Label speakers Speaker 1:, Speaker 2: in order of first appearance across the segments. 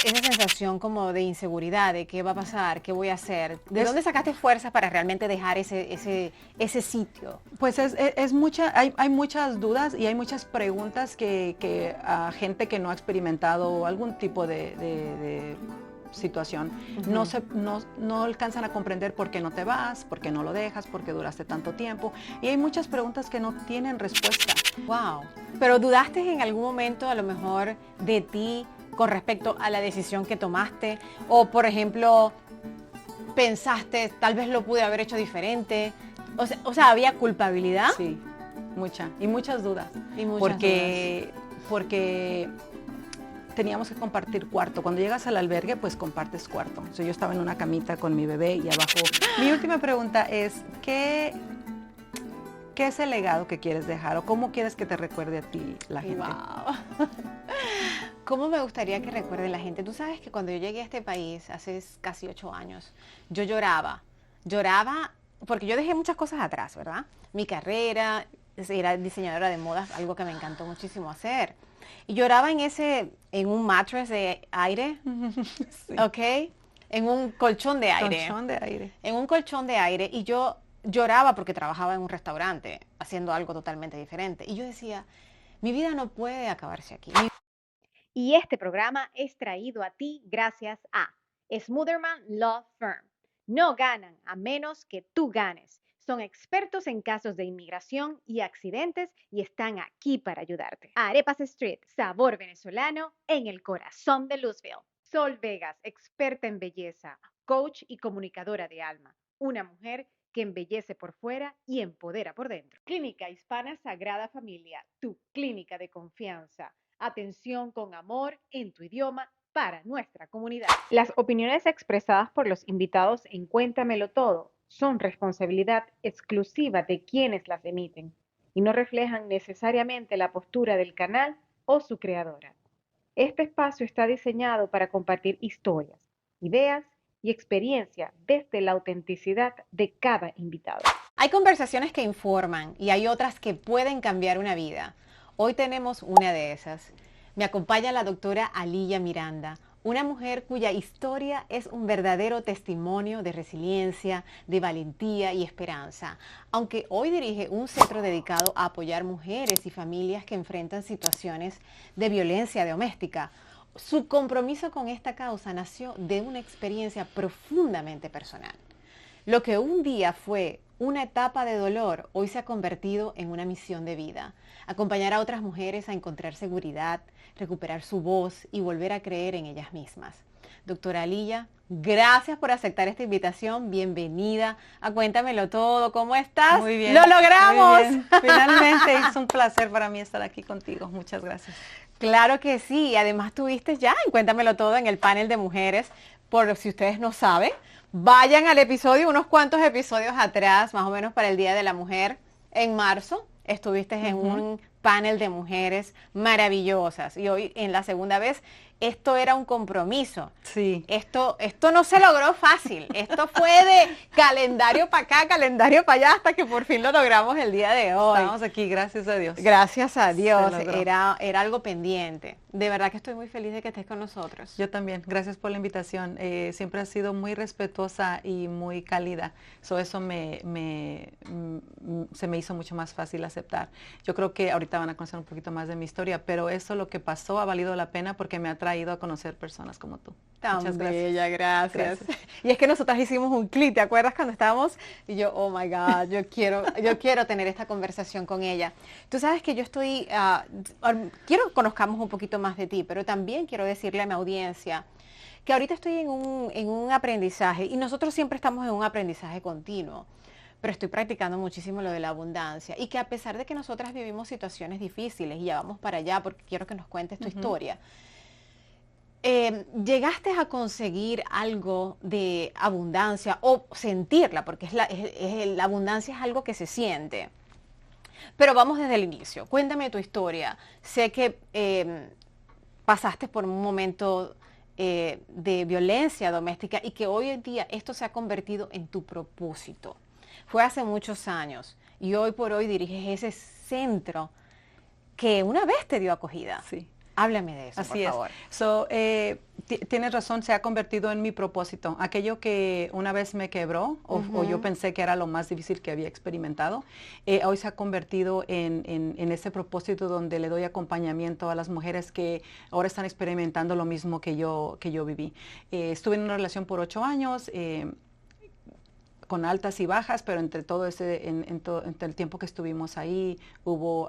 Speaker 1: Esa sensación como de inseguridad, de qué va a pasar, qué voy a hacer. ¿De dónde sacaste fuerzas para realmente dejar ese sitio?
Speaker 2: Pues hay muchas dudas y hay muchas preguntas que a gente que no ha experimentado algún tipo de situación no alcanzan a comprender por qué no te vas, por qué no lo dejas, por qué duraste tanto tiempo. Y hay muchas preguntas que no tienen respuesta.
Speaker 1: Wow. Pero ¿dudaste en algún momento a lo mejor de ti con respecto a la decisión que tomaste? O por ejemplo, pensaste, tal vez lo pude haber hecho diferente. O sea, ¿había culpabilidad?
Speaker 2: Sí, y muchas dudas.
Speaker 1: Y muchas
Speaker 2: Porque teníamos que compartir cuarto. Cuando llegas al albergue, pues compartes cuarto. O sea, yo estaba en una camita con mi bebé y abajo. Mi última pregunta es, ¿qué es el legado que quieres dejar? ¿O cómo quieres que te recuerde a ti la gente?
Speaker 1: Wow. ¿Cómo me gustaría que recuerde la gente? Tú sabes que cuando yo llegué a este país, hace casi 8 años, yo lloraba. Lloraba porque yo dejé muchas cosas atrás, ¿verdad? Mi carrera, era diseñadora de modas, algo que me encantó muchísimo hacer. Y lloraba en un mattress de aire,
Speaker 2: Sí.
Speaker 1: ¿ok? En un colchón de aire.
Speaker 2: Colchón de aire.
Speaker 1: En un colchón de aire. Y yo lloraba porque trabajaba en un restaurante, haciendo algo totalmente diferente. Y yo decía, mi vida no puede acabarse aquí. Y este programa es traído a ti gracias a Smotherman Law Firm. No ganan a menos que tú ganes. Son expertos en casos de inmigración y accidentes y están aquí para ayudarte. Arepas Street, sabor venezolano en el corazón de Louisville. Sol Vegas, experta en belleza, coach y comunicadora de alma. Una mujer que embellece por fuera y empodera por dentro. Clínica Hispana Sagrada Familia, tu clínica de confianza. Atención con amor en tu idioma para nuestra comunidad. Las opiniones expresadas por los invitados en Cuéntamelo Todo son responsabilidad exclusiva de quienes las emiten y no reflejan necesariamente la postura del canal o su creadora. Este espacio está diseñado para compartir historias, ideas y experiencia desde la autenticidad de cada invitado. Hay conversaciones que informan y hay otras que pueden cambiar una vida. Hoy tenemos una de esas. Me acompaña la doctora Aliya Miranda, una mujer cuya historia es un verdadero testimonio de resiliencia, de valentía y esperanza. Aunque hoy dirige un centro dedicado a apoyar mujeres y familias que enfrentan situaciones de violencia doméstica, su compromiso con esta causa nació de una experiencia profundamente personal. Lo que un día fue una etapa de dolor, hoy se ha convertido en una misión de vida. Acompañar a otras mujeres a encontrar seguridad, recuperar su voz y volver a creer en ellas mismas. Doctora Aliya, gracias por aceptar esta invitación. Bienvenida a Cuéntamelo Todo. ¿Cómo estás?
Speaker 2: Muy bien.
Speaker 1: ¡Lo logramos!
Speaker 2: Muy bien. Finalmente es un placer para mí estar aquí contigo. Muchas gracias.
Speaker 1: Claro que sí. Y además tuviste ya en Cuéntamelo Todo en el panel de mujeres. Por si ustedes no saben, vayan al episodio, unos cuantos episodios atrás, más o menos para el Día de la Mujer, en marzo. Estuviste en un panel de mujeres maravillosas. Y hoy, en la segunda vez, esto era un compromiso.
Speaker 2: Sí.
Speaker 1: Esto no se logró fácil. Esto fue de calendario para acá, calendario para allá, hasta que por fin lo logramos el día de hoy.
Speaker 2: Estamos aquí, gracias a Dios.
Speaker 1: Gracias a Dios.
Speaker 2: Se logró.
Speaker 1: Era algo pendiente. De verdad que estoy muy feliz de que estés con nosotros.
Speaker 2: Yo también, gracias por la invitación. Siempre has sido muy respetuosa y muy cálida. Eso se me hizo mucho más fácil aceptar. Yo creo que ahorita van a conocer un poquito más de mi historia, pero eso lo que pasó ha valido la pena porque me ha traído a conocer personas como tú.
Speaker 1: Tan
Speaker 2: Muchas
Speaker 1: bella, gracias.
Speaker 2: Gracias.
Speaker 1: Y es que nosotras hicimos un clic, ¿te acuerdas cuando estábamos? Y yo, oh my God, yo quiero tener esta conversación con ella. Tú sabes que yo quiero que conozcamos un poquito más de ti, pero también quiero decirle a mi audiencia que ahorita estoy en un aprendizaje y nosotros siempre estamos en un aprendizaje continuo. Pero estoy practicando muchísimo lo de la abundancia y que a pesar de que nosotras vivimos situaciones difíciles y ya vamos para allá porque quiero que nos cuentes tu historia, ¿llegaste a conseguir algo de abundancia o sentirla? Porque la abundancia es algo que se siente. Pero vamos desde el inicio. Cuéntame tu historia. Sé que pasaste por un momento de violencia doméstica y que hoy en día esto se ha convertido en tu propósito. Fue hace muchos años y hoy por hoy diriges ese centro que una vez te dio acogida.
Speaker 2: Sí.
Speaker 1: Háblame de eso, por
Speaker 2: Así es.
Speaker 1: favor.
Speaker 2: Tienes razón, se ha convertido en mi propósito. Aquello que una vez me quebró o yo pensé que era lo más difícil que había experimentado, hoy se ha convertido en ese propósito donde le doy acompañamiento a las mujeres que ahora están experimentando lo mismo que yo viví. Estuve en una relación por 8 años. Con altas y bajas, pero entre todo entre el tiempo que estuvimos ahí hubo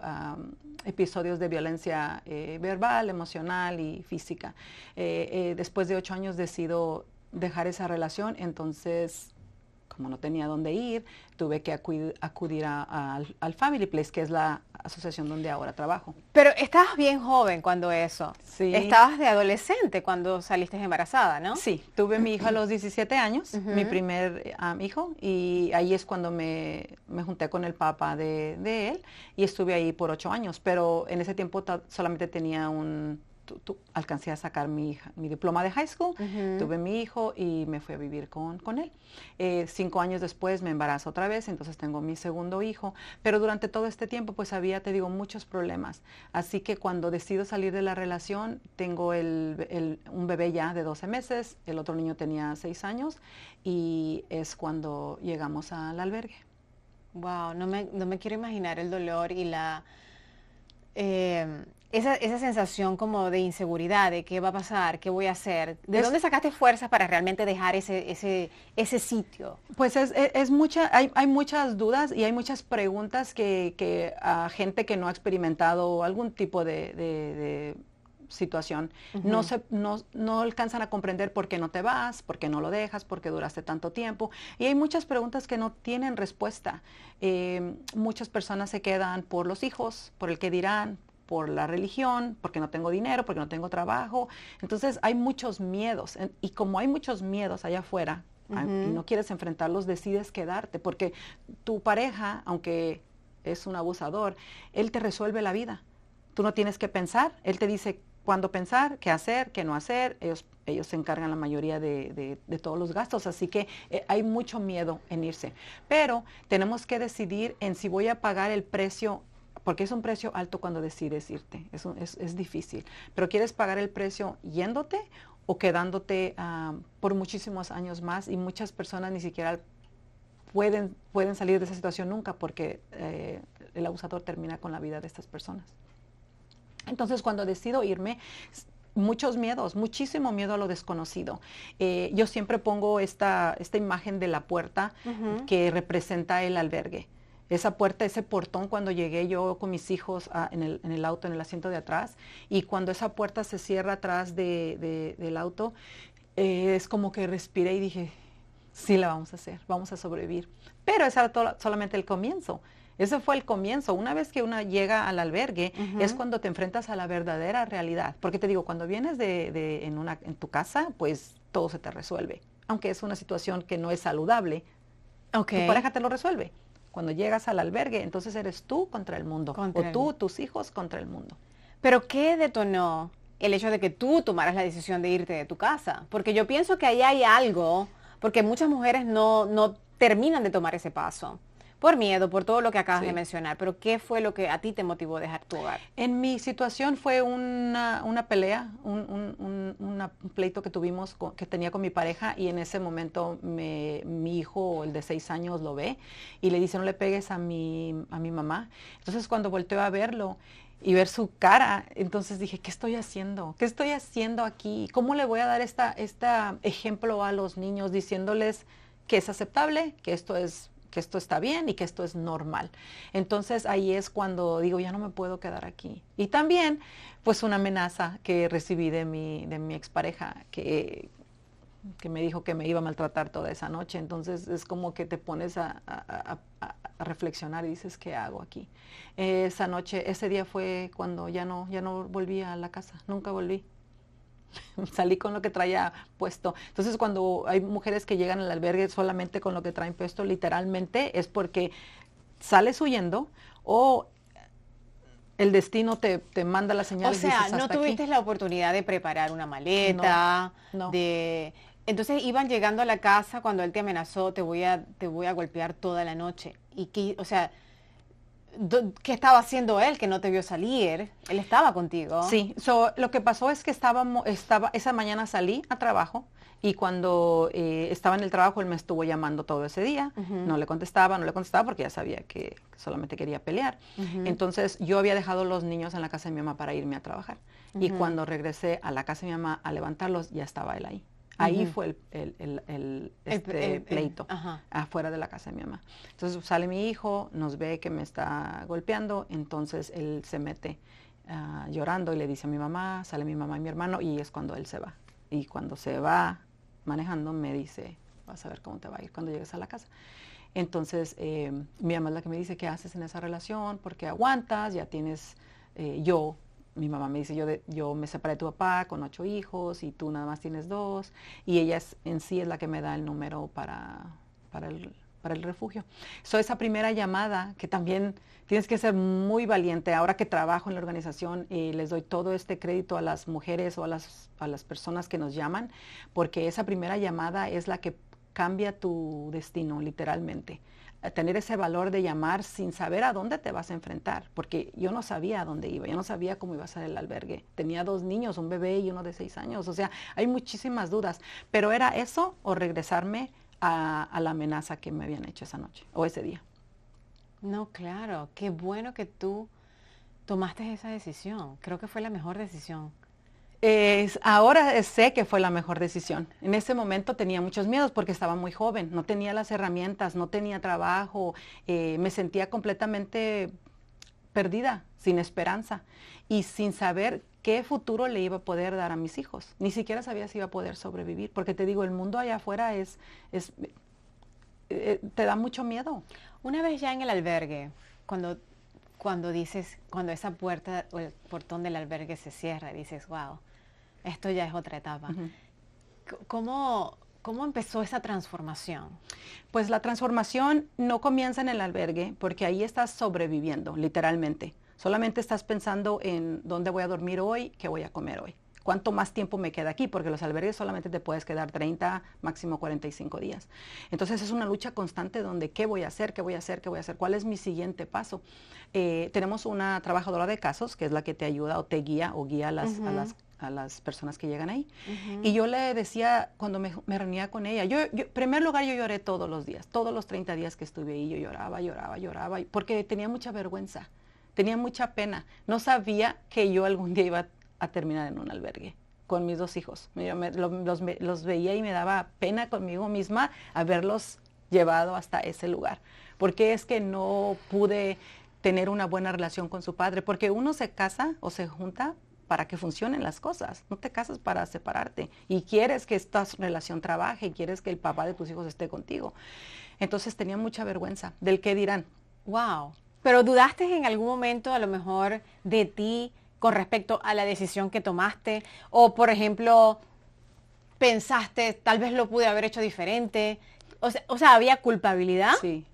Speaker 2: episodios de violencia verbal, emocional y física. Después de 8 años decido dejar esa relación, entonces como no tenía dónde ir, tuve que acudir al Family Place, que es la asociación donde ahora trabajo.
Speaker 1: Pero estabas bien joven cuando eso.
Speaker 2: Sí.
Speaker 1: Estabas de adolescente cuando saliste embarazada, ¿no?
Speaker 2: Sí, tuve mi hijo a los 17 años, mi primer hijo, y ahí es cuando me junté con el papá de él y estuve ahí por 8 años, pero en ese tiempo solamente tenía alcancé a sacar mi diploma de high school, tuve mi hijo y me fui a vivir con él. 5 años después me embarazo otra vez, entonces tengo mi segundo hijo, pero durante todo este tiempo pues había, te digo, muchos problemas. Así que cuando decido salir de la relación, tengo un bebé ya de 12 meses, el otro niño tenía 6 años y es cuando llegamos al albergue.
Speaker 1: Wow, no me quiero imaginar el dolor y esa sensación como de inseguridad, de qué va a pasar, qué voy a hacer. ¿De dónde sacaste fuerzas para realmente dejar ese sitio?
Speaker 2: Pues hay muchas dudas y hay muchas preguntas que a gente que no ha experimentado algún tipo de situación no alcanzan a comprender por qué no te vas, por qué no lo dejas, por qué duraste tanto tiempo. Y hay muchas preguntas que no tienen respuesta. Muchas personas se quedan por los hijos, por el qué dirán, por la religión, porque no tengo dinero, porque no tengo trabajo. Entonces hay muchos miedos. Y como hay muchos miedos allá afuera y no quieres enfrentarlos, decides quedarte. Porque tu pareja, aunque es un abusador, él te resuelve la vida. Tú no tienes que pensar. Él te dice cuándo pensar, qué hacer, qué no hacer. Ellos se encargan la mayoría de todos los gastos. Así que hay mucho miedo en irse. Pero tenemos que decidir en si voy a pagar el precio, porque es un precio alto cuando decides irte, es difícil, pero quieres pagar el precio yéndote o quedándote por muchísimos años más, y muchas personas ni siquiera pueden salir de esa situación nunca, porque el abusador termina con la vida de estas personas. Entonces cuando decido irme, muchos miedos, muchísimo miedo a lo desconocido. Yo siempre pongo esta imagen de la puerta que representa el albergue. Esa puerta, ese portón, cuando llegué yo con mis hijos en el auto, en el asiento de atrás, y cuando esa puerta se cierra atrás del auto, es como que respiré y dije, sí la vamos a hacer, vamos a sobrevivir. Pero ese era solamente el comienzo. Ese fue el comienzo. Una vez que uno llega al albergue, es cuando te enfrentas a la verdadera realidad. Porque te digo, cuando vienes en tu casa, pues todo se te resuelve. Aunque es una situación que no es saludable, tu pareja te lo resuelve. Cuando llegas al albergue, entonces eres tú contra el mundo, tus hijos contra el mundo.
Speaker 1: ¿Pero qué detonó el hecho de que tú tomaras la decisión de irte de tu casa? Porque yo pienso que ahí hay algo, porque muchas mujeres no terminan de tomar ese paso, por miedo, por todo lo que acabas de mencionar. Pero ¿qué fue lo que a ti te motivó a dejar tu hogar?
Speaker 2: En mi situación fue una pelea, un pleito que tuvimos, que tenía con mi pareja, y en ese momento mi hijo, el de 6 años, lo ve y le dice, no le pegues a mi mamá. Entonces cuando volteo a verlo y ver su cara, entonces dije, ¿qué estoy haciendo? ¿Qué estoy haciendo aquí? ¿Cómo le voy a dar este ejemplo a los niños, diciéndoles que es aceptable, que esto está bien y que esto es normal? Entonces ahí es cuando digo, ya no me puedo quedar aquí. Y también, pues, una amenaza que recibí de mi expareja, que me dijo que me iba a maltratar toda esa noche. Entonces es como que te pones a reflexionar y dices, ¿qué hago aquí? Esa noche, ese día fue cuando ya no volví a la casa, nunca volví. Salí con lo que traía puesto. Entonces cuando hay mujeres que llegan al albergue solamente con lo que traen puesto, literalmente es porque sales huyendo o el destino te manda la señal.
Speaker 1: O sea, no tuviste la oportunidad de preparar una maleta,
Speaker 2: no.
Speaker 1: Entonces iban llegando a la casa cuando él te amenazó, te voy a golpear toda la noche. Y que, o sea, ¿Qué estaba haciendo él que no te vio salir? Él estaba contigo.
Speaker 2: Sí, lo que pasó es que esa mañana salí a trabajo y cuando estaba en el trabajo él me estuvo llamando todo ese día. No le contestaba porque ya sabía que solamente quería pelear. Entonces yo había dejado los niños en la casa de mi mamá para irme a trabajar. Y cuando regresé a la casa de mi mamá a levantarlos, ya estaba él ahí. Ahí fue el pleito, afuera de la casa de mi mamá. Entonces sale mi hijo, nos ve que me está golpeando, entonces él se mete llorando y le dice a mi mamá, sale mi mamá y mi hermano, y es cuando él se va. Y cuando se va manejando me dice, vas a ver cómo te va a ir cuando llegues a la casa. Entonces mi mamá es la que me dice, ¿qué haces en esa relación? ¿Por qué aguantas? Ya tienes mi mamá me dice, yo me separé de tu papá con 8 hijos y tú nada más tienes 2. Y ella en sí es la que me da el número para el refugio. Esa primera llamada, que también tienes que ser muy valiente. Ahora que trabajo en la organización, les doy todo este crédito a las mujeres o a las personas que nos llaman, porque esa primera llamada es la que cambia tu destino, literalmente. Tener ese valor de llamar sin saber a dónde te vas a enfrentar, porque yo no sabía a dónde iba, yo no sabía cómo iba a ser el albergue. Tenía 2 niños, un bebé y uno de 6 años, o sea, hay muchísimas dudas, pero era eso o regresarme a la amenaza que me habían hecho esa noche o ese día.
Speaker 1: No, claro, qué bueno que tú tomaste esa decisión. Creo que fue la mejor decisión.
Speaker 2: Ahora sé que fue la mejor decisión. En ese momento tenía muchos miedos porque estaba muy joven, no tenía las herramientas, no tenía trabajo, me sentía completamente perdida, sin esperanza y sin saber qué futuro le iba a poder dar a mis hijos. Ni siquiera sabía si iba a poder sobrevivir, porque te digo, el mundo allá afuera te da mucho miedo.
Speaker 1: Una vez ya en el albergue, cuando esa puerta o el portón del albergue se cierra, dices, wow, esto ya es otra etapa. ¿Cómo empezó esa transformación?
Speaker 2: Pues la transformación no comienza en el albergue, porque ahí estás sobreviviendo, literalmente. Solamente estás pensando en dónde voy a dormir hoy, qué voy a comer hoy. ¿Cuánto más tiempo me queda aquí? Porque los albergues solamente te puedes quedar 30, máximo 45 días. Entonces es una lucha constante donde ¿qué voy a hacer? ¿Qué voy a hacer? ¿Qué voy a hacer? ¿Cuál es mi siguiente paso? Tenemos una trabajadora de casos que es la que te ayuda o te guía o guía a las personas que llegan ahí. Y yo le decía, cuando me reunía con ella, en primer lugar yo lloré todos los días, todos los 30 días que estuve ahí, yo lloraba, porque tenía mucha vergüenza, tenía mucha pena. No sabía que yo algún día iba a terminar en un albergue con mis 2 hijos. Los veía y me daba pena conmigo misma haberlos llevado hasta ese lugar. Porque es que no pude tener una buena relación con su padre, porque uno se casa o se junta para que funcionen las cosas, no te casas para separarte y quieres que esta relación trabaje, quieres que el papá de tus hijos esté contigo. Entonces tenía mucha vergüenza del qué dirán.
Speaker 1: Wow, pero ¿dudaste en algún momento a lo mejor de ti con respecto a la decisión que tomaste? O por ejemplo, pensaste, tal vez lo pude haber hecho diferente. O sea, ¿había culpabilidad?
Speaker 2: Sí,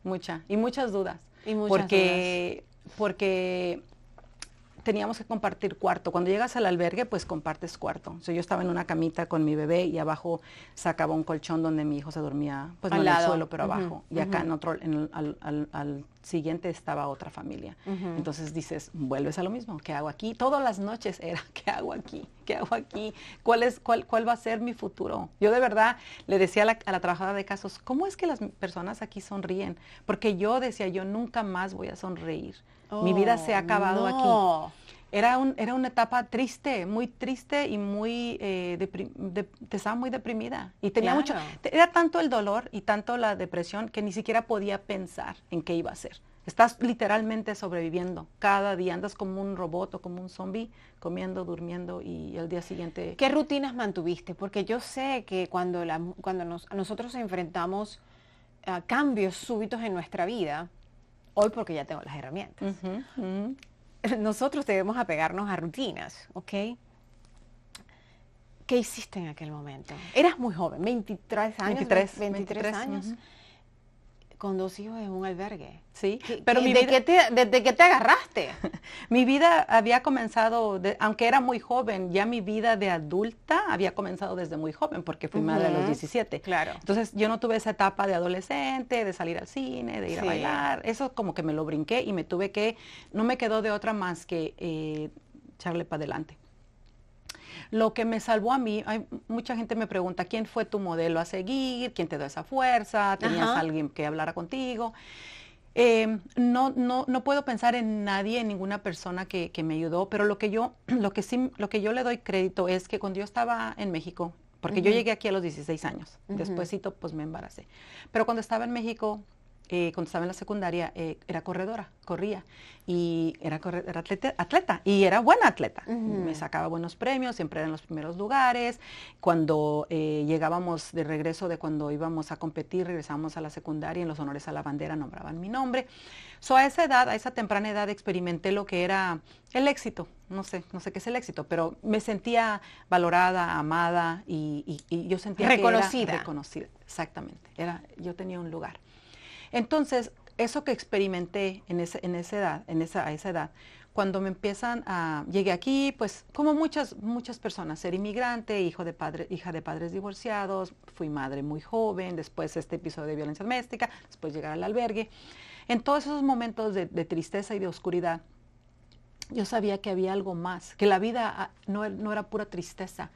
Speaker 2: muchas dudas.
Speaker 1: Y muchas dudas.
Speaker 2: Porque teníamos que compartir cuarto. Cuando llegas al albergue, pues compartes cuarto. Yo estaba en una camita con mi bebé y abajo sacaba un colchón donde mi hijo se dormía, pues no en el suelo, pero abajo. Y acá al siguiente estaba otra familia. Entonces dices, vuelves a lo mismo. ¿Qué hago aquí? Todas las noches era, ¿qué hago aquí? ¿Qué hago aquí? ¿Cuál va a ser mi futuro? Yo de verdad le decía a la trabajadora de casos, ¿cómo es que las personas aquí sonríen? Porque yo decía, yo nunca más voy a sonreír. Mi vida se ha acabado aquí. Era una etapa triste, muy triste y muy, estaba muy deprimida. Y tenía era tanto el dolor y tanto la depresión que ni siquiera podía pensar en qué iba a hacer. Estás literalmente sobreviviendo. Cada día andas como un robot o como un zombie, comiendo, durmiendo y el día siguiente...
Speaker 1: ¿Qué rutinas mantuviste? Porque yo sé que cuando nosotros enfrentamos a cambios súbitos en nuestra vida, hoy porque ya tengo las herramientas, nosotros debemos apegarnos a rutinas, ¿ok? ¿Qué hiciste en aquel momento? Eras muy joven, 23 años.
Speaker 2: 23
Speaker 1: años. Con 2 hijos en un albergue.
Speaker 2: Sí, pero
Speaker 1: ¿Desde qué te agarraste?
Speaker 2: Mi vida había comenzado, aunque era muy joven, ya mi vida de adulta había comenzado desde muy joven, porque fui madre a los 17.
Speaker 1: Claro.
Speaker 2: Entonces yo no tuve esa etapa de adolescente, de salir al cine, de ir a bailar. Eso como que me lo brinqué y no me quedó de otra más que echarle para adelante. Lo que me salvó a mí, mucha gente me pregunta, ¿quién fue tu modelo a seguir? ¿Quién te dio esa fuerza? ¿Tenías alguien que hablara contigo? No puedo pensar en nadie, en ninguna persona que me ayudó, pero lo que yo le doy crédito es que cuando yo estaba en México, porque yo llegué aquí a los 16 años, despuésito pues me embaracé, pero cuando estaba en México, cuando estaba en la secundaria, era corredora, corría, y era atleta, y era buena atleta. Me sacaba buenos premios, siempre era en los primeros lugares. Cuando llegábamos de regreso de cuando íbamos a competir, regresábamos a la secundaria, en los honores a la bandera nombraban mi nombre. A esa edad, a esa temprana edad, experimenté lo que era el éxito. No sé qué es el éxito, pero me sentía valorada, amada, y yo sentía
Speaker 1: reconocida.
Speaker 2: Que era reconocida, exactamente. Yo tenía un lugar. Entonces, eso que experimenté a esa edad, cuando me llegué aquí, pues como muchas personas, ser inmigrante, hija de padres divorciados, fui madre muy joven, después este episodio de violencia doméstica, después llegar al albergue. En todos esos momentos de tristeza y de oscuridad, yo sabía que había algo más, que la vida no era pura tristeza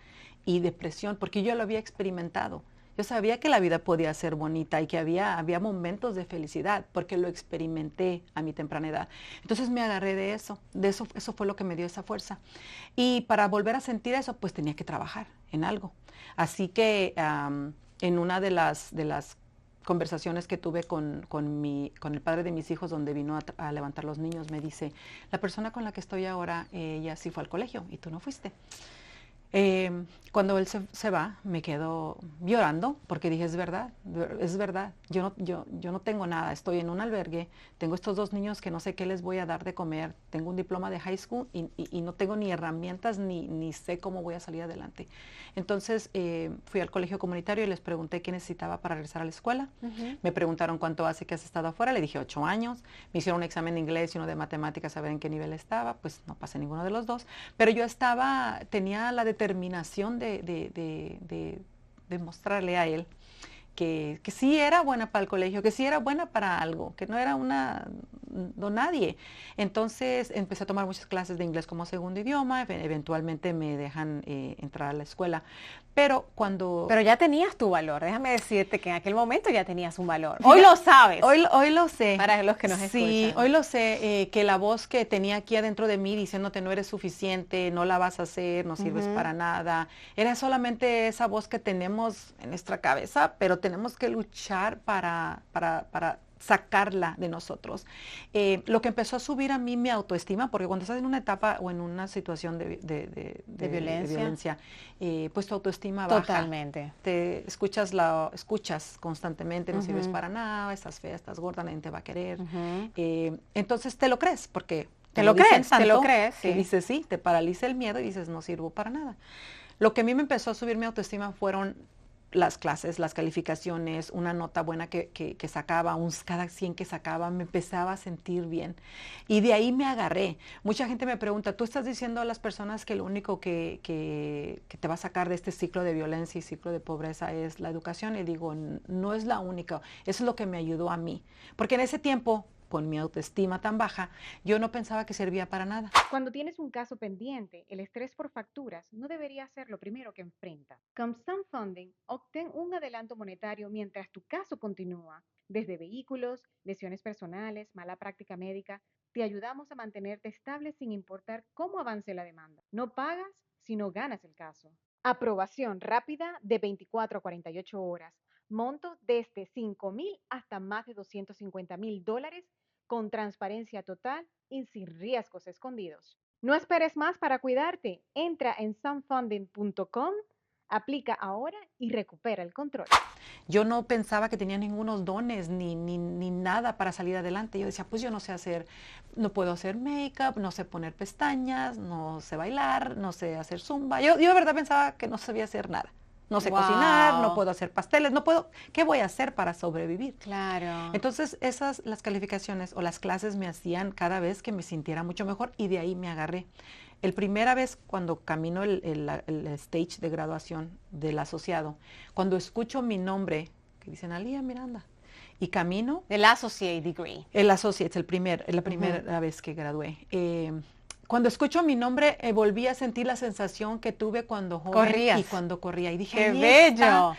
Speaker 2: y depresión, porque yo lo había experimentado. Yo sabía que la vida podía ser bonita y que había momentos de felicidad, porque lo experimenté a mi temprana edad. Entonces me agarré de eso fue lo que me dio esa fuerza. Y para volver a sentir eso, pues tenía que trabajar en algo. Así que en una de las conversaciones que tuve con el padre de mis hijos, donde vino a levantar los niños, me dice, la persona con la que estoy ahora, ella sí fue al colegio y tú no fuiste. Cuando él se va, me quedo llorando porque dije, es verdad, yo no tengo nada, estoy en un albergue, tengo estos 2 niños que no sé qué les voy a dar de comer, tengo un diploma de high school y no tengo ni herramientas ni sé cómo voy a salir adelante. Entonces fui al colegio comunitario y les pregunté qué necesitaba para regresar a la escuela. Me preguntaron cuánto hace que has estado afuera, le dije 8 años, me hicieron un examen de inglés y uno de matemáticas a ver en qué nivel estaba, pues no pasé ninguno de los dos, pero yo tenía la determinación de mostrarle a él que sí era buena para el colegio, que sí era buena para algo, que no era nadie. Entonces empecé a tomar muchas clases de inglés como segundo idioma, eventualmente me dejan entrar a la escuela. Pero
Speaker 1: ya tenías tu valor, déjame decirte que en aquel momento ya tenías un valor. Hoy lo sabes.
Speaker 2: Hoy lo sé.
Speaker 1: Para los que nos escuchan.
Speaker 2: Sí, hoy lo sé, que la voz que tenía aquí adentro de mí diciéndote no eres suficiente, no la vas a hacer, no sirves para nada, era solamente esa voz que tenemos en nuestra cabeza, pero tenemos que luchar para sacarla de nosotros. Lo que empezó a subir a mí mi autoestima, porque cuando estás en una etapa o en una situación de violencia, pues tu autoestima baja.
Speaker 1: Totalmente.
Speaker 2: Te escuchas constantemente, no sirves para nada, estás fea, estás gorda, nadie te va a querer. Entonces te lo crees, porque
Speaker 1: te lo crees.
Speaker 2: Sí. Dices sí, te paraliza el miedo y dices no sirvo para nada. Lo que a mí me empezó a subir mi autoestima fueron las clases, las calificaciones, una nota buena que sacaba, cada 100 que sacaba, me empezaba a sentir bien. Y de ahí me agarré. Mucha gente me pregunta, ¿tú estás diciendo a las personas que lo único que te va a sacar de este ciclo de violencia y ciclo de pobreza es la educación? Y digo, no es la única, eso es lo que me ayudó a mí. Porque en ese tiempo, con mi autoestima tan baja, yo no pensaba que servía para nada.
Speaker 3: Cuando tienes un caso pendiente, el estrés por facturas no debería ser lo primero que enfrentas. Con Sun Funding, obtén un adelanto monetario mientras tu caso continúa. Desde vehículos, lesiones personales, mala práctica médica, te ayudamos a mantenerte estable sin importar cómo avance la demanda. No pagas, sino ganas el caso. Aprobación rápida de 24 a 48 horas. Monto desde $5,000 hasta más de $250,000 con transparencia total y sin riesgos escondidos. No esperes más para cuidarte. Entra en sunfunding.com, aplica ahora y recupera el control.
Speaker 2: Yo no pensaba que tenía ningunos dones ni nada para salir adelante. Yo decía, pues yo no puedo hacer make-up, no sé poner pestañas, no sé bailar, no sé hacer zumba. Yo de verdad pensaba que no sabía hacer nada. No sé
Speaker 1: Wow.
Speaker 2: cocinar, no puedo hacer pasteles, no puedo, ¿qué voy a hacer para sobrevivir?
Speaker 1: Claro.
Speaker 2: Entonces, las calificaciones o las clases me hacían cada vez que me sintiera mucho mejor y de ahí me agarré. El primera vez cuando camino el stage de graduación del asociado, cuando escucho mi nombre, que dicen Alía Miranda, y camino,
Speaker 1: Del associate degree.
Speaker 2: el associate, la primera vez que gradué. Cuando escucho mi nombre, volví a sentir la sensación que tuve cuando joven
Speaker 1: Corrías.
Speaker 2: y cuando corría. Y dije,
Speaker 1: ¡Qué
Speaker 2: ahí
Speaker 1: bello!
Speaker 2: está,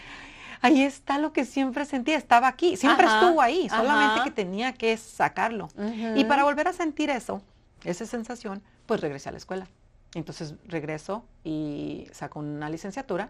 Speaker 2: ahí está lo que siempre sentía, estaba aquí, siempre
Speaker 1: Ajá,
Speaker 2: estuvo ahí, solamente
Speaker 1: ajá.
Speaker 2: que tenía que sacarlo. Y para volver a sentir eso, esa sensación, pues regresé a la escuela. Entonces regreso y saco una licenciatura,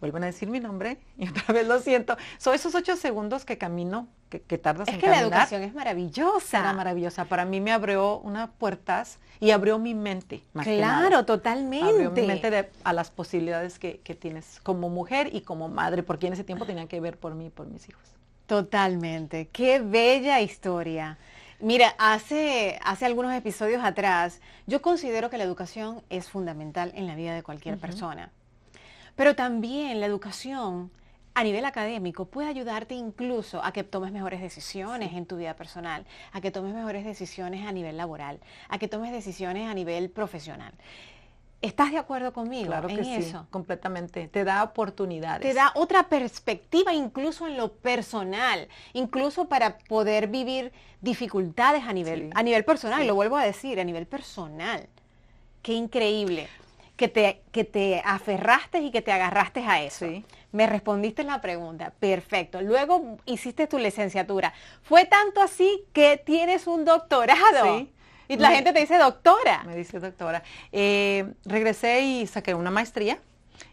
Speaker 2: vuelven a decir mi nombre y otra vez lo siento. Son esos 8 segundos que camino, que tardas en
Speaker 1: Es que la
Speaker 2: caminar.
Speaker 1: educación es maravillosa.
Speaker 2: Era maravillosa. Para mí me abrió unas puertas y abrió mi mente, más que nada.
Speaker 1: Claro, totalmente.
Speaker 2: Abrió mi mente a las posibilidades que tienes como mujer y como madre, porque en ese tiempo tenía que ver por mí y por mis hijos.
Speaker 1: Totalmente. Qué bella historia. Mira, hace algunos episodios atrás, yo considero que la educación es fundamental en la vida de cualquier persona. Pero también la educación a nivel académico puede ayudarte incluso a que tomes mejores decisiones en tu vida personal, a que tomes mejores decisiones a nivel laboral, a que tomes decisiones a nivel profesional. ¿Estás de acuerdo conmigo
Speaker 2: Claro
Speaker 1: en
Speaker 2: que sí,
Speaker 1: eso?
Speaker 2: completamente. Te da oportunidades.
Speaker 1: Te da otra perspectiva incluso en lo personal, incluso para poder vivir dificultades a nivel personal, y lo vuelvo a decir, a nivel personal. Qué increíble que te aferraste y que te agarraste a eso.
Speaker 2: Sí.
Speaker 1: Me respondiste la pregunta, perfecto. Luego hiciste tu licenciatura. Fue tanto así que tienes un doctorado.
Speaker 2: Sí.
Speaker 1: Y la gente te dice doctora.
Speaker 2: Me dice doctora. Regresé y saqué una maestría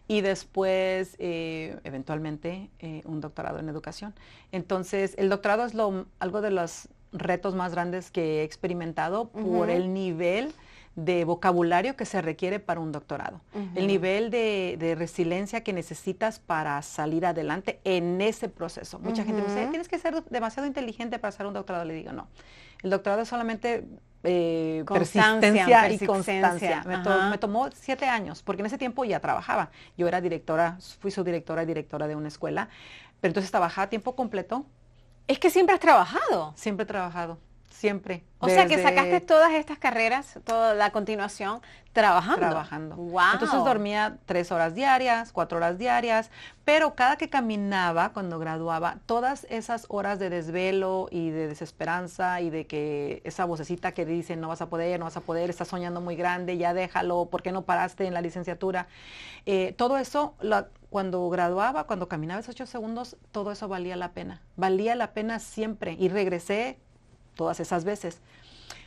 Speaker 2: y después, eventualmente, un doctorado en educación. Entonces, el doctorado es algo de los retos más grandes que he experimentado por el nivel de vocabulario que se requiere para un doctorado, el nivel de resiliencia que necesitas para salir adelante en ese proceso. Mucha gente me dice, tienes que ser demasiado inteligente para hacer un doctorado. Le digo, no, el doctorado es solamente persistencia y constancia. Me tomó 7 años, porque en ese tiempo ya trabajaba. Yo era directora, fui subdirectora y directora de una escuela, pero entonces trabajaba a tiempo completo.
Speaker 1: Es que siempre has trabajado.
Speaker 2: Siempre he trabajado, siempre.
Speaker 1: O sea que sacaste todas estas carreras, toda la continuación, trabajando.
Speaker 2: Wow. Entonces dormía 3 horas diarias, 4 horas diarias, pero cada que caminaba, cuando graduaba, todas esas horas de desvelo y de desesperanza y de que esa vocecita que dice no vas a poder, estás soñando muy grande, ya déjalo, ¿por qué no paraste en la licenciatura? Todo eso, cuando graduaba, cuando caminaba esos 8 segundos, todo eso valía la pena siempre, y regresé todas esas veces.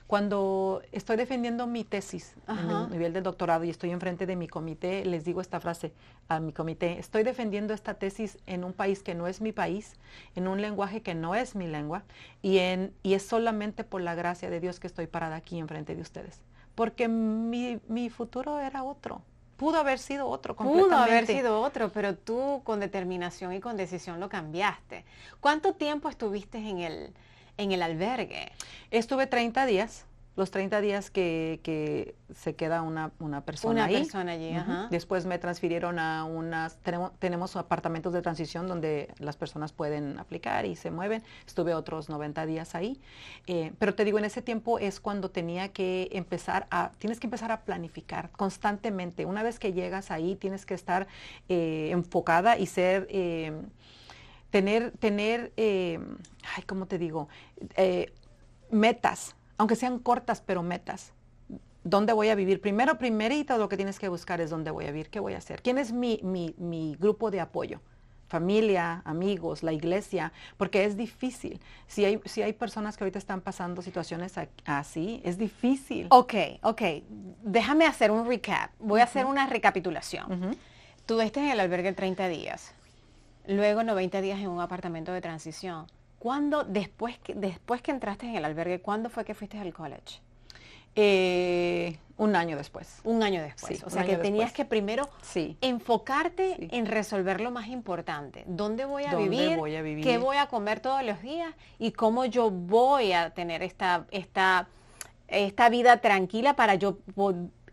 Speaker 2: Cuando estoy defendiendo mi tesis en el nivel del doctorado y estoy enfrente de mi comité, les digo esta frase a mi comité: estoy defendiendo esta tesis en un país que no es mi país, en un lenguaje que no es mi lengua, y es solamente por la gracia de Dios que estoy parada aquí enfrente de ustedes, porque mi futuro era otro. Pudo haber sido otro completamente.
Speaker 1: Pudo haber sido otro, pero tú con determinación y con decisión lo cambiaste. ¿Cuánto tiempo estuviste en el albergue?
Speaker 2: Estuve 30 días, los 30 días que se queda una persona ahí.
Speaker 1: Una persona allí, ajá.
Speaker 2: Después me transfirieron a tenemos apartamentos de transición donde las personas pueden aplicar y se mueven. Estuve otros 90 días ahí. Pero te digo, en ese tiempo es cuando tienes que empezar a planificar constantemente. Una vez que llegas ahí, tienes que estar enfocada y ser... tener ¿cómo te digo? Metas, aunque sean cortas, pero metas. ¿Dónde voy a vivir? Primerito lo que tienes que buscar es dónde voy a vivir, qué voy a hacer. ¿Quién es mi grupo de apoyo? Familia, amigos, la iglesia, porque es difícil. Si hay personas que ahorita están pasando situaciones así, es difícil.
Speaker 1: Ok. Déjame hacer un recap. Voy a hacer una recapitulación. Tú estuviste en el albergue 30 días. Luego 90 días en un apartamento de transición. ¿Cuándo, después que entraste en el albergue, cuándo fue que fuiste al college?
Speaker 2: Un año después.
Speaker 1: Un año después.
Speaker 2: Sí,
Speaker 1: o sea que tenías que primero enfocarte en resolver lo más importante. ¿Dónde voy a vivir? ¿Qué voy a comer todos los días? ¿Y cómo yo voy a tener esta vida tranquila para yo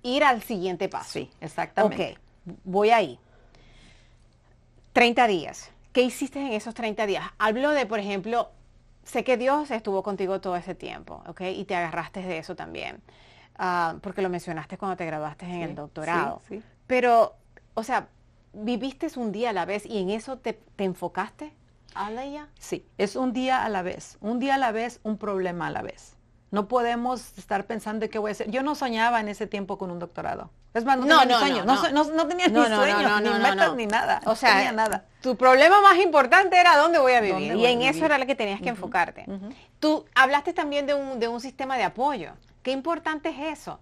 Speaker 1: ir al siguiente paso?
Speaker 2: Sí, exactamente.
Speaker 1: Ok, voy ahí. 30 días. ¿Qué hiciste en esos 30 días? Hablo de, por ejemplo, sé que Dios estuvo contigo todo ese tiempo, ¿ok? Y te agarraste de eso también, porque lo mencionaste cuando te graduaste en el doctorado.
Speaker 2: Sí, sí.
Speaker 1: Pero, o sea, ¿viviste un día a la vez y en eso te enfocaste, Aleya?
Speaker 2: Sí, es un día a la vez, un problema a la vez. No podemos estar pensando en qué voy a hacer. Yo no soñaba en ese tiempo con un doctorado. Es más, no tenía ni sueños, no tenía ni sueños, ni metas, ni nada.
Speaker 1: O sea,
Speaker 2: no tenía nada.
Speaker 1: Tu problema más importante era dónde voy a vivir.
Speaker 2: ¿Dónde
Speaker 1: Y
Speaker 2: voy a
Speaker 1: en eso
Speaker 2: vivir?
Speaker 1: era lo que tenías que enfocarte. Tú hablaste también de un sistema de apoyo. Qué importante es eso.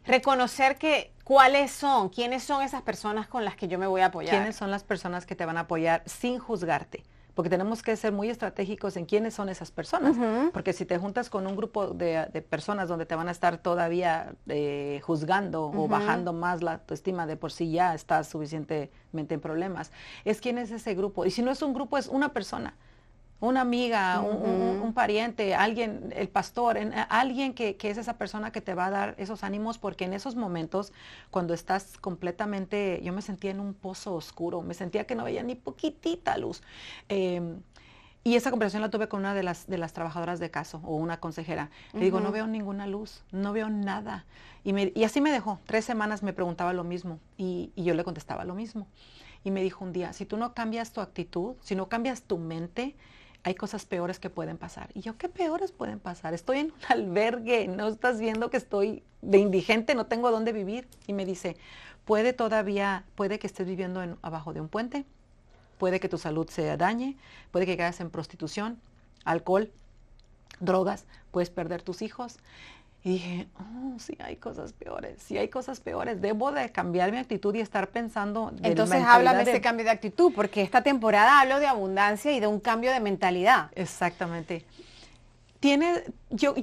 Speaker 1: Reconocer que quiénes son esas personas con las que yo me voy a apoyar.
Speaker 2: ¿Quiénes son las personas que te van a apoyar sin juzgarte? Porque tenemos que ser muy estratégicos en quiénes son esas personas. Porque si te juntas con un grupo de personas donde te van a estar todavía juzgando o bajando más la autoestima, de por sí ya estás suficientemente en problemas, es quién es ese grupo. Y si no es un grupo, es una persona. Una amiga, un pariente, alguien, el pastor, alguien que es esa persona que te va a dar esos ánimos, porque en esos momentos, cuando estás completamente, yo me sentía en un pozo oscuro, me sentía que no veía ni poquitita luz. Y esa conversación la tuve con una de las trabajadoras de caso o una consejera. Le digo, no veo ninguna luz, no veo nada. Y así me dejó. 3 semanas me preguntaba lo mismo y yo le contestaba lo mismo. Y me dijo un día, si tú no cambias tu actitud, si no cambias tu mente, hay cosas peores que pueden pasar. Y yo, ¿qué peores pueden pasar? Estoy en un albergue, ¿no estás viendo que estoy de indigente, no tengo dónde vivir? Y me dice, puede que estés viviendo abajo de un puente, puede que tu salud se dañe, puede que caigas en prostitución, alcohol, drogas, puedes perder tus hijos. Y dije, sí hay cosas peores, debo de cambiar mi actitud y estar pensando.
Speaker 1: Entonces háblame de ese cambio de actitud, porque esta temporada hablo de abundancia y de un cambio de mentalidad.
Speaker 2: Exactamente. Yo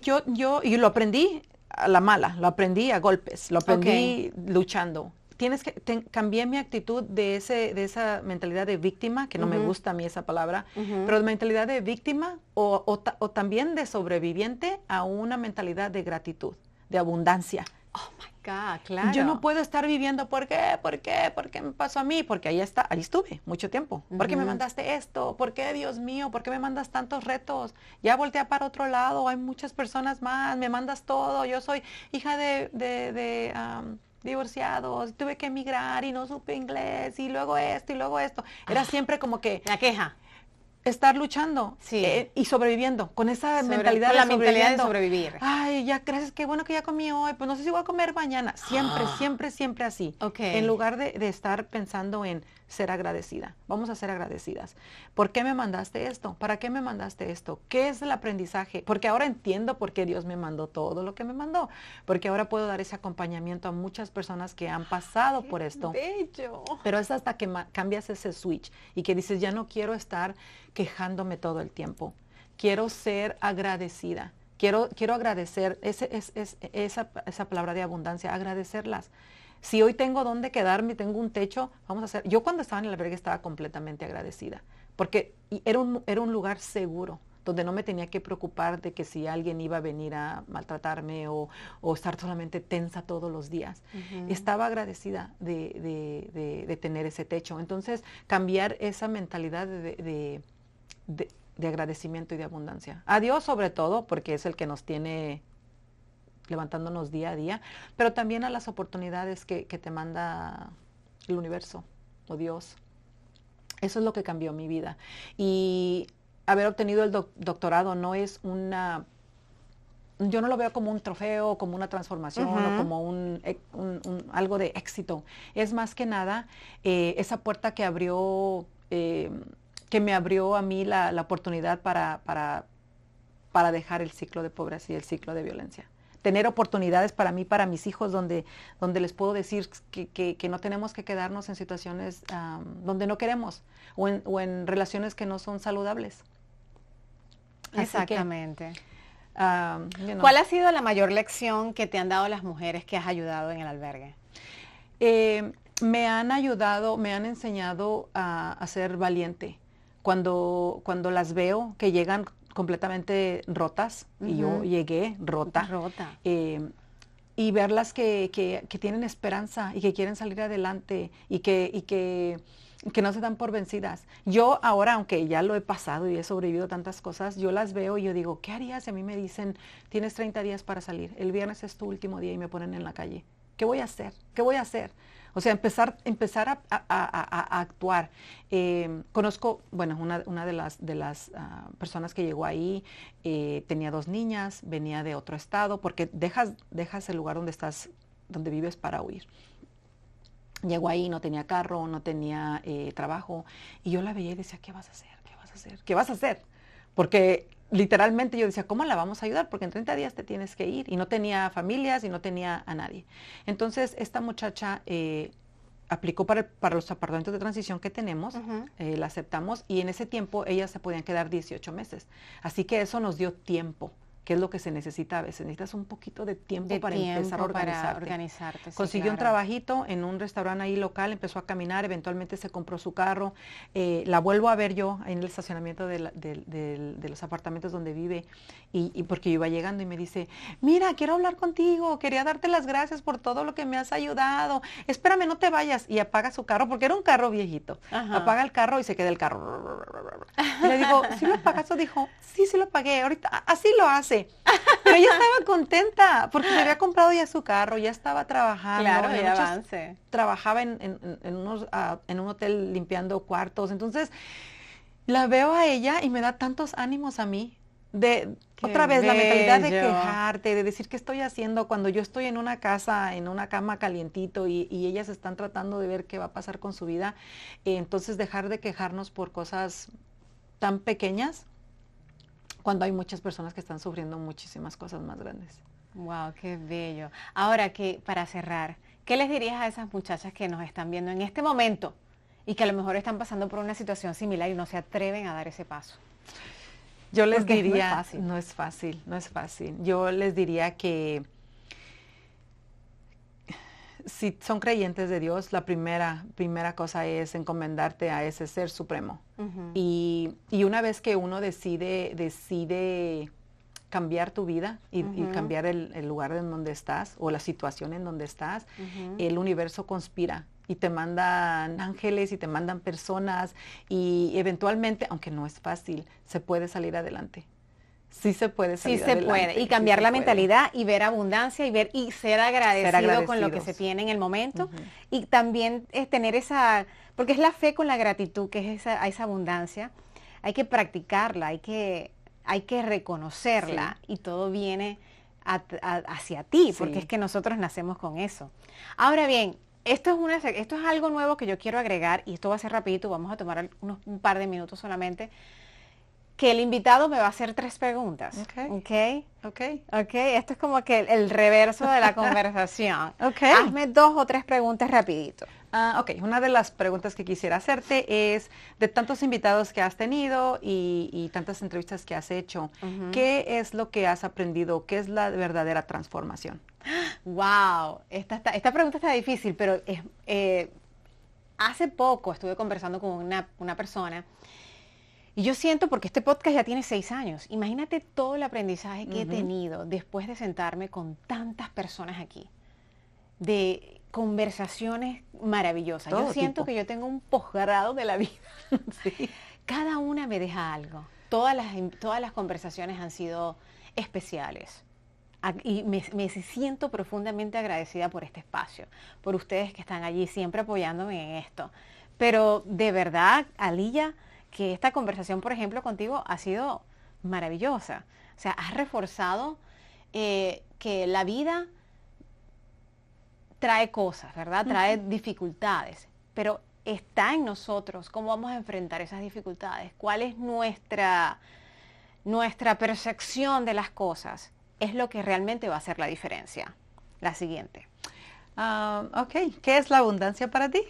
Speaker 2: lo aprendí a la mala, lo aprendí a golpes, lo aprendí luchando. Cambié mi actitud de esa mentalidad de víctima, que no me gusta a mí esa palabra, pero de mentalidad de víctima o también de sobreviviente a una mentalidad de gratitud, de abundancia.
Speaker 1: Oh my God, claro.
Speaker 2: Yo no puedo estar viviendo, ¿por qué me pasó a mí? Porque ahí estuve mucho tiempo. ¿Por qué me mandaste esto? ¿Por qué, Dios mío? ¿Por qué me mandas tantos retos? Ya voltea para otro lado, hay muchas personas más, me mandas todo. Yo soy hija de divorciados, tuve que emigrar y no supe inglés y luego esto y luego esto. Era siempre como que
Speaker 1: la queja.
Speaker 2: Estar luchando y sobreviviendo, con esa mentalidad,
Speaker 1: la mentalidad de sobrevivir.
Speaker 2: Ay, ya crees, qué bueno que ya comí hoy, pues no sé si voy a comer mañana. Siempre así. En lugar de estar pensando en ser agradecida. Vamos a ser agradecidas. ¿Por qué me mandaste esto? ¿Para qué me mandaste esto? ¿Qué es el aprendizaje? Porque ahora entiendo por qué Dios me mandó todo lo que me mandó. Porque ahora puedo dar ese acompañamiento a muchas personas que han pasado por esto.
Speaker 1: Bello.
Speaker 2: Pero es hasta que cambias ese switch y que dices, ya no quiero estar quejándome todo el tiempo. Quiero ser agradecida. Quiero agradecer esa palabra de abundancia, agradecerlas. Si hoy tengo dónde quedarme, tengo un techo, vamos a hacer. Yo cuando estaba en el albergue estaba completamente agradecida, porque era un lugar seguro, donde no me tenía que preocupar de que si alguien iba a venir a maltratarme o estar solamente tensa todos los días. Estaba agradecida de tener ese techo. Entonces, cambiar esa mentalidad de agradecimiento y de abundancia. A Dios sobre todo, porque es el que nos tiene levantándonos día a día, pero también a las oportunidades que te manda el universo o Dios. Eso es lo que cambió mi vida. Y haber obtenido el doctorado no es yo no lo veo como un trofeo, como una transformación o como algo de éxito. Es más que nada esa puerta que me abrió a mí la oportunidad para dejar el ciclo de pobreza y el ciclo de violencia. Tener oportunidades para mí, para mis hijos, donde les puedo decir que no tenemos que quedarnos en situaciones donde no queremos o en relaciones que no son saludables.
Speaker 1: Exactamente. ¿Cuál ha sido la mayor lección que te han dado las mujeres que has ayudado en el albergue?
Speaker 2: Me han enseñado a ser valiente. Cuando las veo que llegan completamente rotas, y yo llegué rota. Y verlas que tienen esperanza y que quieren salir adelante y que que no se dan por vencidas. Yo ahora, aunque ya lo he pasado y he sobrevivido a tantas cosas, yo las veo y yo digo, ¿qué harías si a mí me dicen, tienes 30 días para salir, el viernes es tu último día y me ponen en la calle? ¿Qué voy a hacer? ¿Qué voy a hacer? O sea, empezar a actuar. Conozco, bueno, una de las personas que llegó ahí, tenía 2 niñas, venía de otro estado, porque dejas el lugar donde estás, donde vives para huir. Llegó ahí, no tenía carro, no tenía trabajo, y yo la veía y decía, ¿qué vas a hacer? ¿Qué vas a hacer? ¿Qué vas a hacer? Porque literalmente yo decía, ¿cómo la vamos a ayudar? Porque en 30 días te tienes que ir, y no tenía familias y no tenía a nadie. Entonces, esta muchacha aplicó para los apartamentos de transición que tenemos, la aceptamos, y en ese tiempo ellas se podían quedar 18 meses. Así que eso nos dio tiempo, que es lo que se necesita a veces. Necesitas un poquito de tiempo para empezar a organizarte.
Speaker 1: Sí,
Speaker 2: consiguió
Speaker 1: claro.
Speaker 2: un trabajito en un restaurante ahí local, empezó a caminar, eventualmente se compró su carro. La vuelvo a ver yo en el estacionamiento de los apartamentos donde vive, y porque yo iba llegando y me dice, mira, quiero hablar contigo, quería darte las gracias por todo lo que me has ayudado. Espérame, no te vayas. Y apaga su carro, porque era un carro viejito.
Speaker 1: Ajá.
Speaker 2: Apaga el carro y se queda el carro. Y le digo, ¿sí lo apagaste? Dijo, sí, sí lo apagué. Ahorita, así lo hace. Pero ella estaba contenta porque se había comprado ya su carro, ya estaba trabajando.
Speaker 1: Claro,
Speaker 2: en
Speaker 1: ya
Speaker 2: muchas-
Speaker 1: avance.
Speaker 2: Trabajaba en un hotel limpiando cuartos. Entonces, la veo a ella y me da tantos ánimos a mí.
Speaker 1: Qué
Speaker 2: Otra vez, la mentalidad de
Speaker 1: bello.
Speaker 2: quejarte, de decir qué estoy haciendo cuando yo estoy en una casa, en una cama calientito, y ellas están tratando de ver qué va a pasar con su vida. Entonces, dejar de quejarnos por cosas tan pequeñas, cuando hay muchas personas que están sufriendo muchísimas cosas más grandes.
Speaker 1: Wow, qué bello. Ahora, que para cerrar, ¿qué les dirías a esas muchachas que nos están viendo en este momento y que a lo mejor están pasando por una situación similar y no se atreven a dar ese paso?
Speaker 2: Yo les
Speaker 1: Porque
Speaker 2: diría,
Speaker 1: no es fácil.
Speaker 2: no es fácil. Yo les diría que si son creyentes de Dios, la primera cosa es encomendarte a ese ser supremo.
Speaker 1: Ujú.
Speaker 2: Y una vez que uno decide cambiar tu vida y cambiar el lugar en donde estás o la situación en donde estás, el universo conspira y te mandan ángeles y te mandan personas, y eventualmente, aunque no es fácil, se puede salir adelante. Sí se puede salir adelante.
Speaker 1: Sí se puede. Y cambiar
Speaker 2: sí
Speaker 1: la
Speaker 2: se puede.
Speaker 1: mentalidad y ver abundancia y ser agradecido con lo que se
Speaker 2: agradecidos.
Speaker 1: tiene en el momento. Y también es tener esa, porque es la fe con la gratitud, que es esa abundancia. Hay que practicarla, hay que reconocerla, y todo viene hacia ti, porque
Speaker 2: Sí.
Speaker 1: es que nosotros nacemos con eso. Ahora bien, esto es algo nuevo que yo quiero agregar, y esto va a ser rapidito, vamos a tomar un par de minutos solamente, que el invitado me va a hacer 3 preguntas.
Speaker 2: Ok.
Speaker 1: Ok, esto es como que el reverso de la conversación.
Speaker 2: Ok.
Speaker 1: Hazme 2 o 3 preguntas rapidito.
Speaker 2: Ok, una de las preguntas que quisiera hacerte es, de tantos invitados que has tenido y tantas entrevistas que has hecho, ¿qué es lo que has aprendido? ¿Qué es la verdadera transformación?
Speaker 1: Wow, esta pregunta está difícil, pero hace poco estuve conversando con una persona, y yo siento, porque este podcast ya tiene 6 años, imagínate todo el aprendizaje que he tenido después de sentarme con tantas personas aquí, de conversaciones maravillosas.
Speaker 2: Todo
Speaker 1: Yo siento
Speaker 2: tipo.
Speaker 1: que yo tengo un posgrado de la vida.
Speaker 2: Sí.
Speaker 1: Cada una me deja algo. Todas las conversaciones han sido especiales. Y me siento profundamente agradecida por este espacio, por ustedes que están allí siempre apoyándome en esto. Pero de verdad, Aliyah, que esta conversación, por ejemplo, contigo ha sido maravillosa. O sea, has reforzado que la vida trae cosas, ¿verdad? Trae dificultades, pero está en nosotros cómo vamos a enfrentar esas dificultades, cuál es nuestra percepción de las cosas, es lo que realmente va a hacer la diferencia. La siguiente.
Speaker 2: Ok, ¿qué es la abundancia para ti?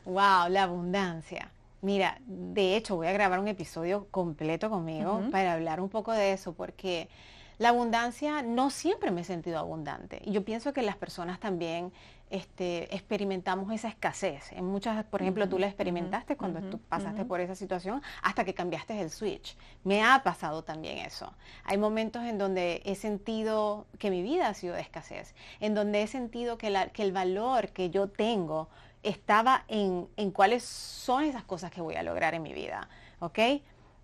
Speaker 1: Wow, la abundancia. Mira, de hecho voy a grabar un episodio completo conmigo para hablar un poco de eso, porque la abundancia, no siempre me he sentido abundante. Y yo pienso que las personas también experimentamos esa escasez. En muchas, por ejemplo, tú la experimentaste cuando tú pasaste por esa situación hasta que cambiaste el switch. Me ha pasado también eso. Hay momentos en donde he sentido que mi vida ha sido de escasez, en donde he sentido que el valor que yo tengo estaba en cuáles son esas cosas que voy a lograr en mi vida, ¿ok?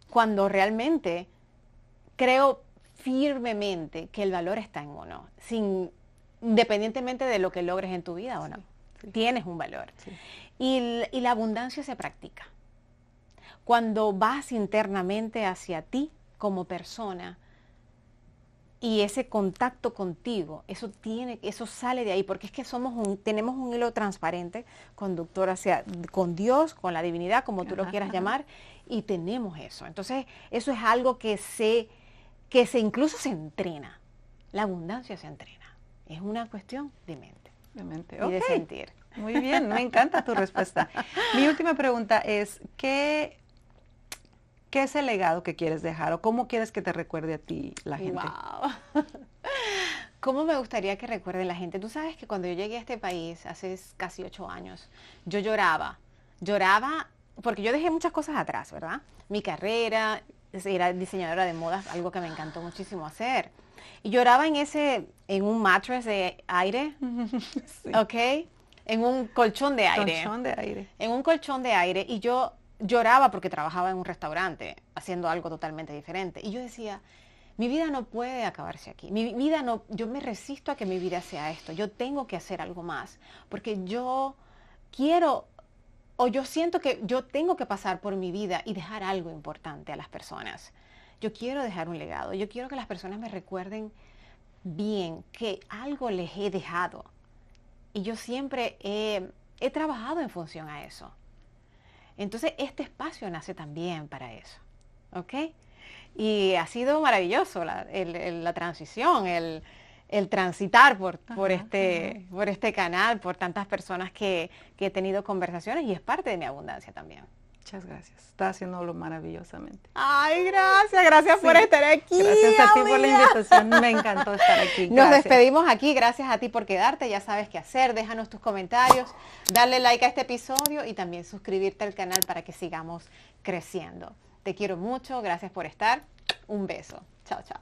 Speaker 1: Cuando realmente creo firmemente que el valor está en uno, independientemente de lo que logres en tu vida o no.
Speaker 2: Sí.
Speaker 1: Tienes un valor.
Speaker 2: Sí.
Speaker 1: Y la abundancia se practica. Cuando vas internamente hacia ti como persona y ese contacto contigo, eso sale de ahí, porque es que tenemos un hilo transparente, conductor con Dios, con la divinidad, como tú lo quieras llamar, y tenemos eso. Entonces, eso es algo que incluso se entrena. La abundancia se entrena. Es una cuestión de mente.
Speaker 2: De mente.
Speaker 1: Y de sentir.
Speaker 2: Muy bien, me encanta tu respuesta. Mi última pregunta es, ¿qué es el legado que quieres dejar o cómo quieres que te recuerde a ti la gente?
Speaker 1: Wow. ¿Cómo me gustaría que recuerden la gente? Tú sabes que cuando yo llegué a este país hace casi 8 años, yo lloraba porque yo dejé muchas cosas atrás, ¿verdad? Mi carrera, era diseñadora de modas, algo que me encantó muchísimo hacer. Y lloraba en un mattress de aire,
Speaker 2: Sí.
Speaker 1: ¿ok? En un colchón de aire.
Speaker 2: Colchón de aire.
Speaker 1: En un colchón de aire, y yo lloraba porque trabajaba en un restaurante haciendo algo totalmente diferente. Y yo decía, mi vida no puede acabarse aquí. Yo me resisto a que mi vida sea esto. Yo tengo que hacer algo más. Porque yo siento que yo tengo que pasar por mi vida y dejar algo importante a las personas. Yo quiero dejar un legado. Yo quiero que las personas me recuerden bien, que algo les he dejado. Y yo siempre he trabajado en función a eso. Entonces, este espacio nace también para eso, ¿ok? Y ha sido maravilloso la transición, el transitar por este canal, por tantas personas que he tenido conversaciones, y es parte de mi abundancia también.
Speaker 2: Muchas gracias. Estás haciéndolo maravillosamente.
Speaker 1: Ay, gracias por estar aquí.
Speaker 2: Gracias a ti por la invitación. Me encantó estar aquí.
Speaker 1: Nos despedimos aquí. Gracias a ti por quedarte. Ya sabes qué hacer. Déjanos tus comentarios, darle like a este episodio y también suscribirte al canal para que sigamos creciendo. Te quiero mucho. Gracias por estar. Un beso. Chao, chao.